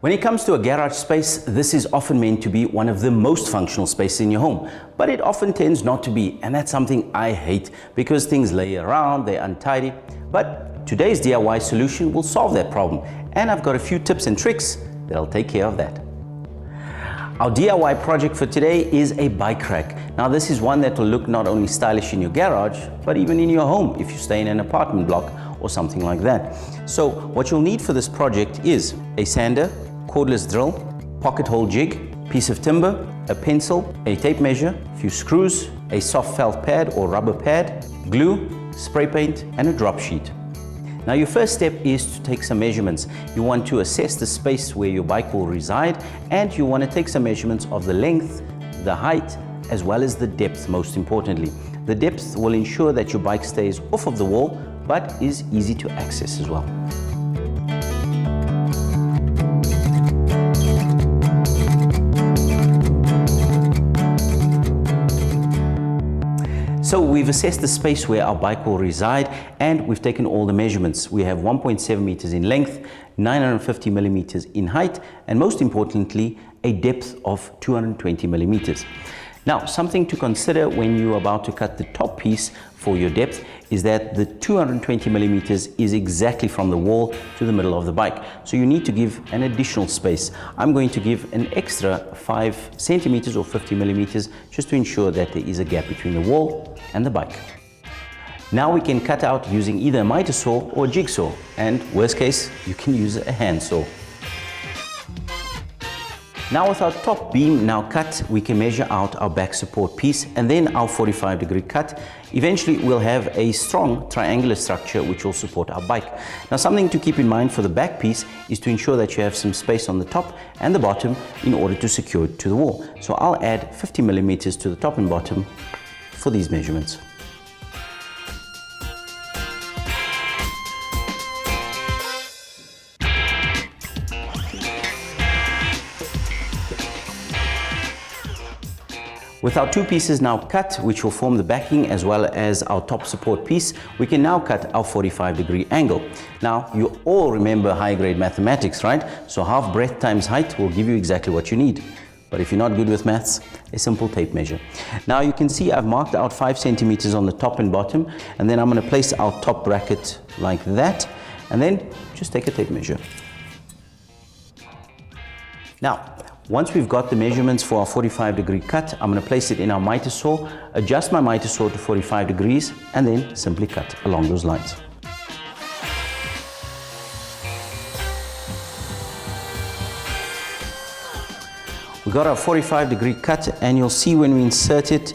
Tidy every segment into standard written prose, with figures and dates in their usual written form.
When it comes to a garage space, this is often meant to be one of the most functional spaces in your home, but it often tends not to be, and that's something I hate because things lay around, they're untidy. But today's DIY solution will solve that problem, and I've got a few tips and tricks that'll take care of that. Our DIY project for today is a bike rack. Now this is one that will look not only stylish in your garage, but even in your home if you stay in an apartment block or something like that. So what you'll need for this project is a sander, cordless drill, pocket hole jig, piece of timber, a pencil, a tape measure, a few screws, a soft felt pad or rubber pad, glue, spray paint, and a drop sheet. Now your first step is to take some measurements. You want to assess the space where your bike will reside, and you want to take some measurements of the length, the height, as well as the depth, most importantly. The depth will ensure that your bike stays off of the wall, but is easy to access as well. So we've assessed the space where our bike will reside, and we've taken all the measurements. We have 1.7 meters in length, 950 millimeters in height, and most importantly, a depth of 220 millimeters. Now, something to consider when you're about to cut the top piece for your depth is that the 220 millimeters is exactly from the wall to the middle of the bike. So you need to give an additional space. I'm going to give an extra 5 centimeters or 50 millimeters just to ensure that there is a gap between the wall and the bike. Now we can cut out using either a miter saw or a jigsaw, and worst case, you can use a handsaw. Now with our top beam now cut, we can measure out our back support piece and then our 45-degree cut. Eventually we'll have a strong triangular structure which will support our bike. Now something to keep in mind for the back piece is to ensure that you have some space on the top and the bottom in order to secure it to the wall. So I'll add 50 millimeters to the top and bottom for these measurements. With our two pieces now cut, which will form the backing as well as our top support piece, we can now cut our 45-degree angle. Now, you all remember high-grade mathematics, right? So half breadth times height will give you exactly what you need. But if you're not good with maths, a simple tape measure. Now you can see I've marked out 5 centimeters on the top and bottom, and then I'm going to place our top bracket like that, and then just take a tape measure. Now, once we've got the measurements for our 45-degree cut, I'm going to place it in our miter saw, adjust my miter saw to 45 degrees, and then simply cut along those lines. We got our 45-degree cut, and you'll see when we insert it,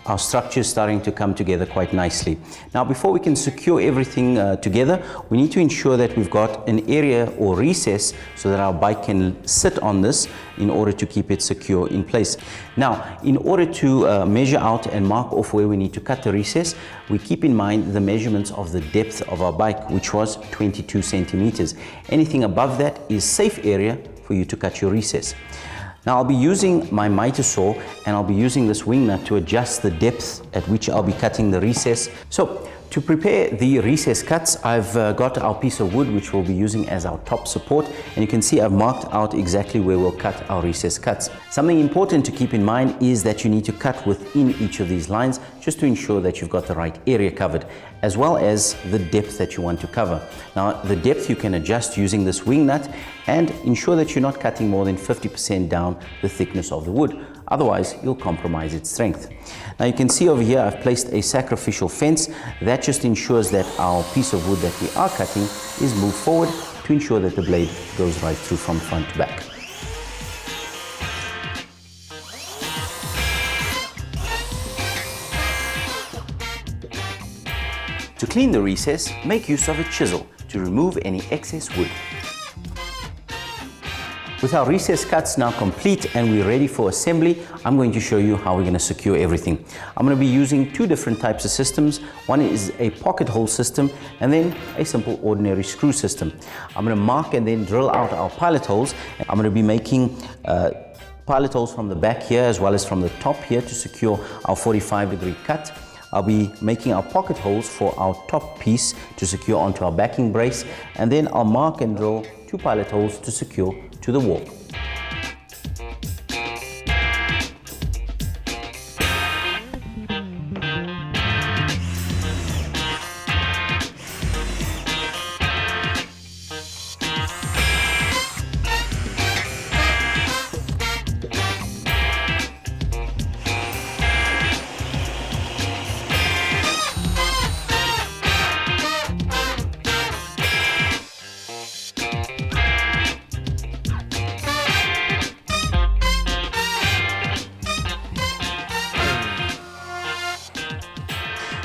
our structure is starting to come together quite nicely. Now, before we can secure everything together, we need to ensure that we've got an area or recess so that our bike can sit on this in order to keep it secure in place. Now, in order to measure out and mark off where we need to cut the recess, we keep in mind the measurements of the depth of our bike, which was 22 centimeters. Anything above that is safe area for you to cut your recess. Now I'll be using my miter saw, and I'll be using this wing nut to adjust the depth at which I'll be cutting the recess. So to prepare the recess cuts, I've got our piece of wood which we'll be using as our top support, and you can see I've marked out exactly where we'll cut our recess cuts. Something important to keep in mind is that you need to cut within each of these lines just to ensure that you've got the right area covered, as well as the depth that you want to cover. Now the depth you can adjust using this wing nut, and ensure that you're not cutting more than 50% down the thickness of the wood. Otherwise, you'll compromise its strength. Now you can see over here I've placed a sacrificial fence. That just ensures that our piece of wood that we are cutting is moved forward to ensure that the blade goes right through from front to back. To clean the recess, make use of a chisel to remove any excess wood. With our recess cuts now complete and we're ready for assembly, I'm going to show you how we're going to secure everything. I'm going to be using two different types of systems. One is a pocket hole system, and then a simple ordinary screw system. I'm going to mark and then drill out our pilot holes. I'm going to be making pilot holes from the back here as well as from the top here to secure our 45-degree cut. I'll be making our pocket holes for our top piece to secure onto our backing brace, and then I'll mark and drill 2 pilot holes to secure to the wall.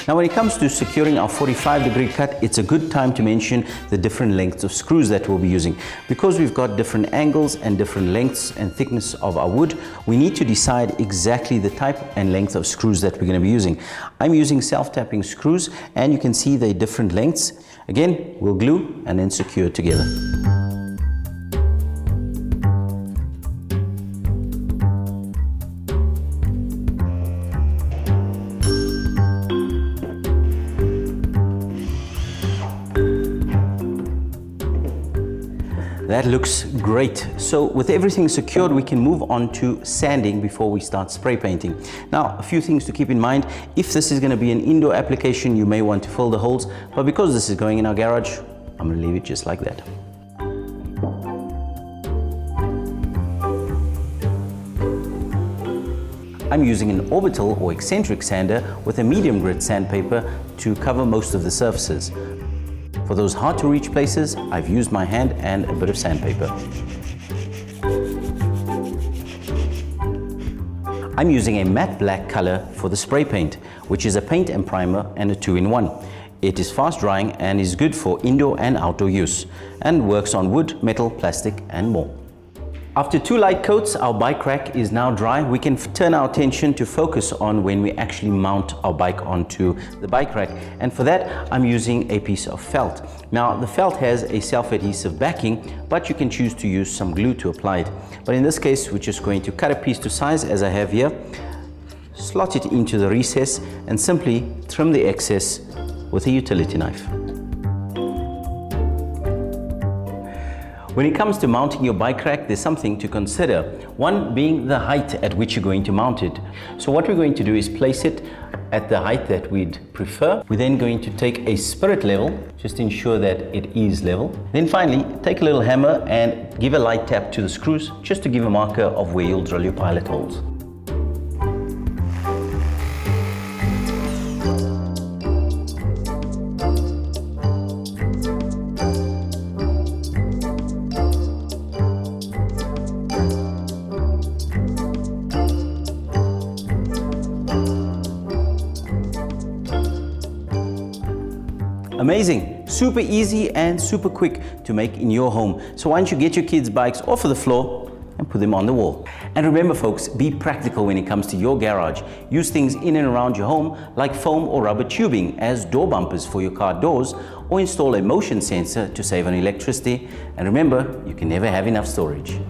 Now when it comes to securing our 45-degree cut, it's a good time to mention the different lengths of screws that we'll be using. Because we've got different angles and different lengths and thickness of our wood, we need to decide exactly the type and length of screws that we're going to be using. I'm using self-tapping screws, and you can see they're different lengths. Again, we'll glue and then secure it together. That looks great. So with everything secured, we can move on to sanding before we start spray painting. Now, a few things to keep in mind. If this is going to be an indoor application, you may want to fill the holes, but because this is going in our garage, I'm going to leave it just like that. I'm using an orbital or eccentric sander with a medium grit sandpaper to cover most of the surfaces. For those hard to reach places, I've used my hand and a bit of sandpaper. I'm using a matte black color for the spray paint, which is a paint and primer and a 2-in-1. It is fast drying and is good for indoor and outdoor use, and works on wood, metal, plastic and more. After 2 light coats, our bike rack is now dry. We can turn our attention to focus on when we actually mount our bike onto the bike rack. And for that, I'm using a piece of felt. Now, the felt has a self-adhesive backing, but you can choose to use some glue to apply it. But in this case, we're just going to cut a piece to size as I have here, slot it into the recess, and simply trim the excess with a utility knife. When it comes to mounting your bike rack, there's something to consider. One being the height at which you're going to mount it. So what we're going to do is place it at the height that we'd prefer. We're then going to take a spirit level, just ensure that it is level. Then finally, take a little hammer and give a light tap to the screws, just to give a marker of where you'll drill your pilot holes. Amazing, super easy and super quick to make in your home. So why don't you get your kids' bikes off of the floor and put them on the wall. And remember folks, be practical when it comes to your garage. Use things in and around your home like foam or rubber tubing as door bumpers for your car doors, or install a motion sensor to save on electricity. And remember, you can never have enough storage.